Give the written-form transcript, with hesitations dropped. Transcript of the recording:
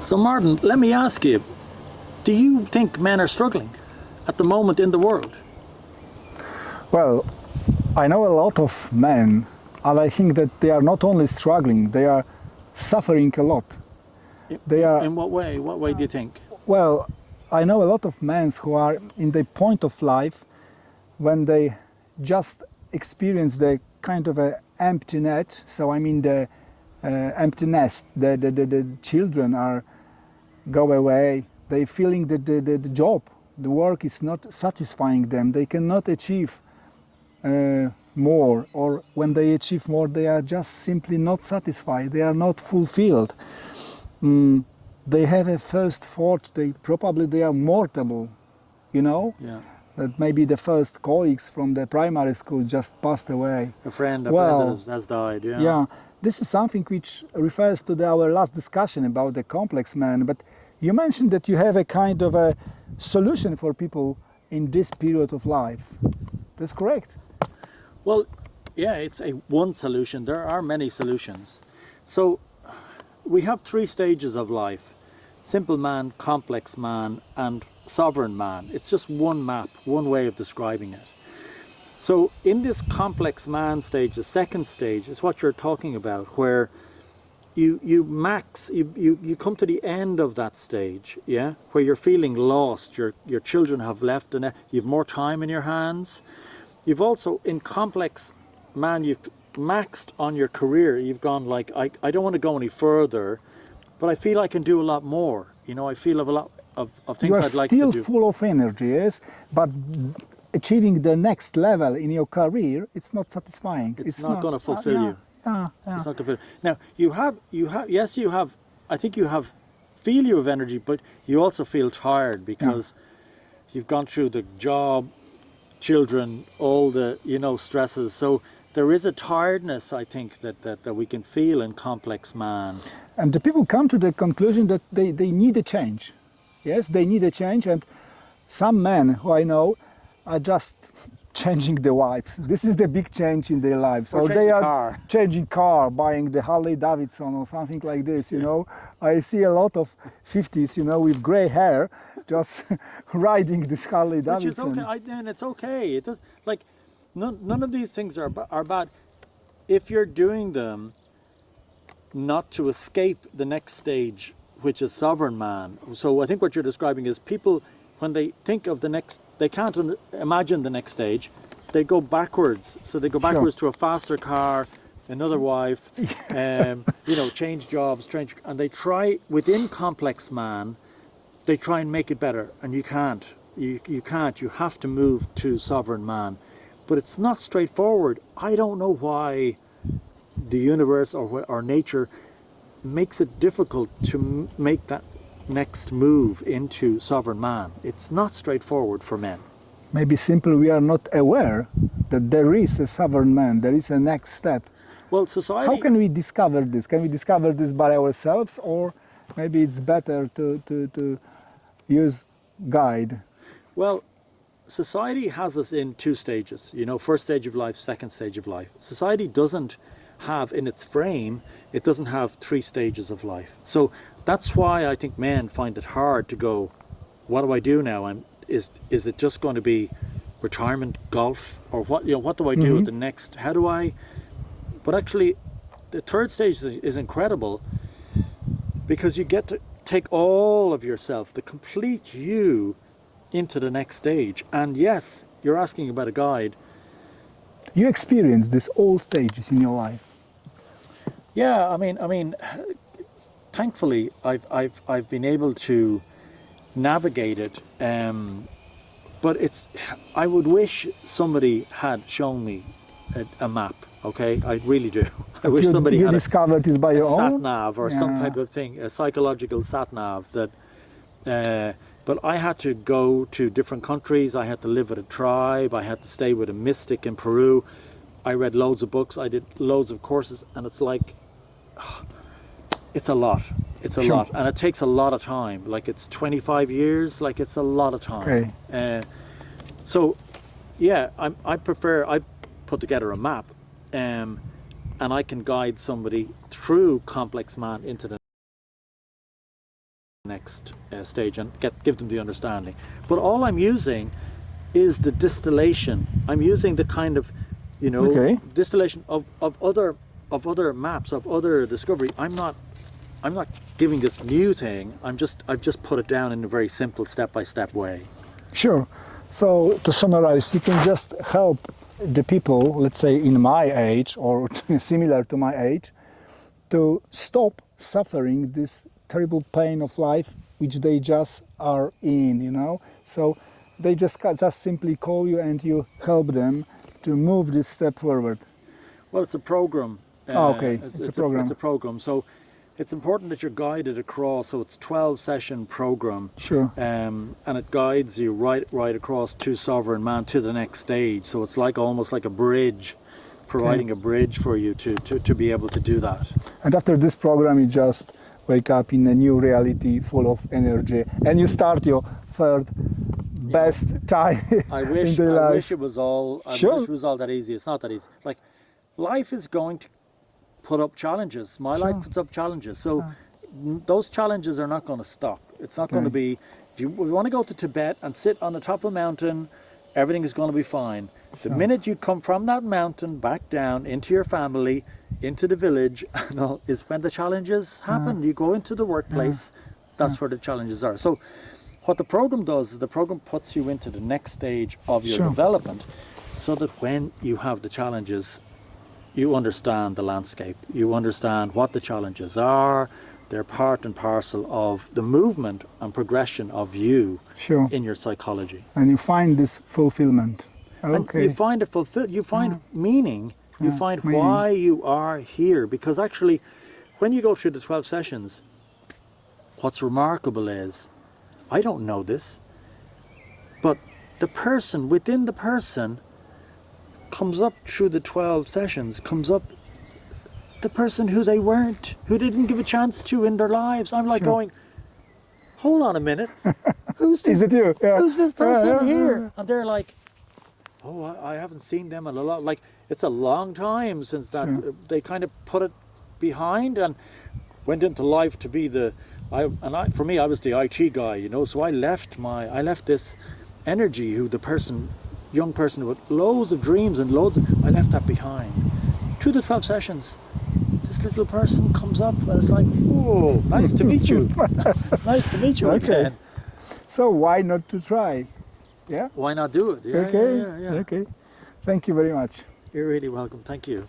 So Martin, let me ask you, do you think men are struggling at the moment in the world? Well, I know a lot of men, and I think that they are not only struggling, they are suffering a lot. They are, in what way? What way do you think? well, I know a lot of men who are in the point of life when they just experience the kind of a empty net. So I mean the empty nest. The children are go away. They feeling that the job, the work is not satisfying them. They cannot achieve more, or when they achieve more, they are just simply not satisfied. They are not fulfilled. They have a first thought. They are mortal, you know. Yeah. That maybe the first colleagues from the primary school just passed away. A friend has died, yeah. Yeah, this is something which refers to our last discussion about the complex man, but you mentioned that you have a kind of a solution for people in this period of life. That's correct? Well, yeah, it's one solution. There are many solutions. So we have three stages of life: simple man, complex man, and sovereign man. It's just one map, one way of describing it. So in this complex man stage, the second stage is what you're talking about, where you come to the end of that stage, yeah, where you're feeling lost. Your children have left, and you've more time in your hands. You've also, in complex man, you've maxed on your career. You've gone like, I don't want to go any further, but I feel I can do a lot more. You know, I feel of a lot of things I'd like to do. You are still full of energy, yes, but achieving the next level in your career, it's not satisfying. It's not going to fulfill you. Yeah. It's not going to. Now you have. I think you have energy, but you also feel tired because you've gone through the job, children, all the stresses. So there is a tiredness, I think, that we can feel in complex man. And the people come to the conclusion that they need a change. Yes, they need a change, and some men who I know are just changing the wife. This is the big change in their lives. Or they are car. changing car, buying the Harley Davidson or something like this, you know. I see a lot of 50s, with gray hair, just riding this Harley Davidson. Which is okay, and it's okay. It does, like, none of these things are bad if you're doing them not to escape the next stage, which is sovereign man. So I think what you're describing is people, when they think of the next, they can't imagine the next stage, they go backwards. So they go backwards to a faster car, another wife, change jobs, and they try, within complex man, they try and make it better, and you can't. You can't. You have to move to sovereign man. But it's not straightforward. I don't know why the universe or nature makes it difficult to make that next move into sovereign man. It's not straightforward for men. Maybe simply we are not aware that there is a sovereign man, there is a next step. Well, society... How can we discover this? Can we discover this by ourselves, or maybe it's better to use guide? Well, society has us in two stages, first stage of life, second stage of life. Society doesn't have in its frame, it doesn't have three stages of life. So that's why I think men find it hard to go, what do I do now? And is it just going to be retirement, golf, or what do I do at the next? How do I? But actually, the third stage is incredible, because you get to take all of yourself, the complete you, into the next stage. And yes, you're asking about a guide. You experienced this all stages in your life. Yeah, I mean, thankfully, I've been able to navigate it. But I would wish somebody had shown me a map. Okay, I really do. I wish somebody had discovered this by your own sat nav or some type of thing, a psychological sat nav that. But I had to go to different countries. I had to live with a tribe. I had to stay with a mystic in Peru. I read loads of books. I did loads of courses, and it's like, it's a lot. It's a lot, and it takes a lot of time. Like, it's 25 years. Like, it's a lot of time. Okay. So, yeah, I put together a map, and I can guide somebody through complex man into the next stage and give them the understanding. But all I'm using is the distillation. I'm using the kind of, you know, Okay. distillation of other maps, of other discovery. I'm not giving this new thing. I've just put it down in a very simple step-by-step way. Sure. So to summarize, you can just help the people, let's say in my age or similar to my age, to stop suffering this terrible pain of life which they just are in, you know. So they just simply call you and you help them to move this step forward. Well, it's a program. Okay, it's a program. It's a program. So it's important that you're guided across. So it's 12-session program. Sure. And it guides you right across to sovereign man to the next stage. So it's like almost like a bridge, providing a bridge for you to be able to do that. And after this program, you just wake up in a new reality full of energy, and you start your third best time I in wish the life. wish it was all. I Sure. wish it was all that easy. It's not that easy. Like, life is going to put up challenges. My life puts up challenges. So those challenges are not going to stop. It's not going to be. If you want to go to Tibet and sit on the top of a mountain, everything is going to be fine. The minute you come from that mountain back down into your family, into the village, is when the challenges happen. You go into the workplace. That's where the challenges are. So what the program does is the program puts you into the next stage of your development, so that when you have the challenges, you understand the landscape. You understand what the challenges are. They're part and parcel of the movement and progression of you in your psychology. And you find this fulfillment. And you find it fulfilled. You find meaning. You find why you are here. Because actually, when you go through the 12 sessions, what's remarkable is, I don't know this, but the person within the person comes up through the 12 sessions, comes up the person who they weren't, who they didn't give a chance to in their lives. I'm like going, hold on a minute, who's this? Is it you? Yeah. Who's this person here? And they're like, oh, I haven't seen them in a lot. Like, it's a long time since that. They kind of put it behind and went into life to be for me, I was the IT guy, you know. So I left this energy, young person with loads of dreams and I left that behind. Through the 12 sessions, this little person comes up and it's like, whoa, nice to meet you. Nice to meet you again. So why not to try? Yeah. Why not do it? Yeah, Okay. yeah. Okay. Thank you very much. You're really welcome. Thank you.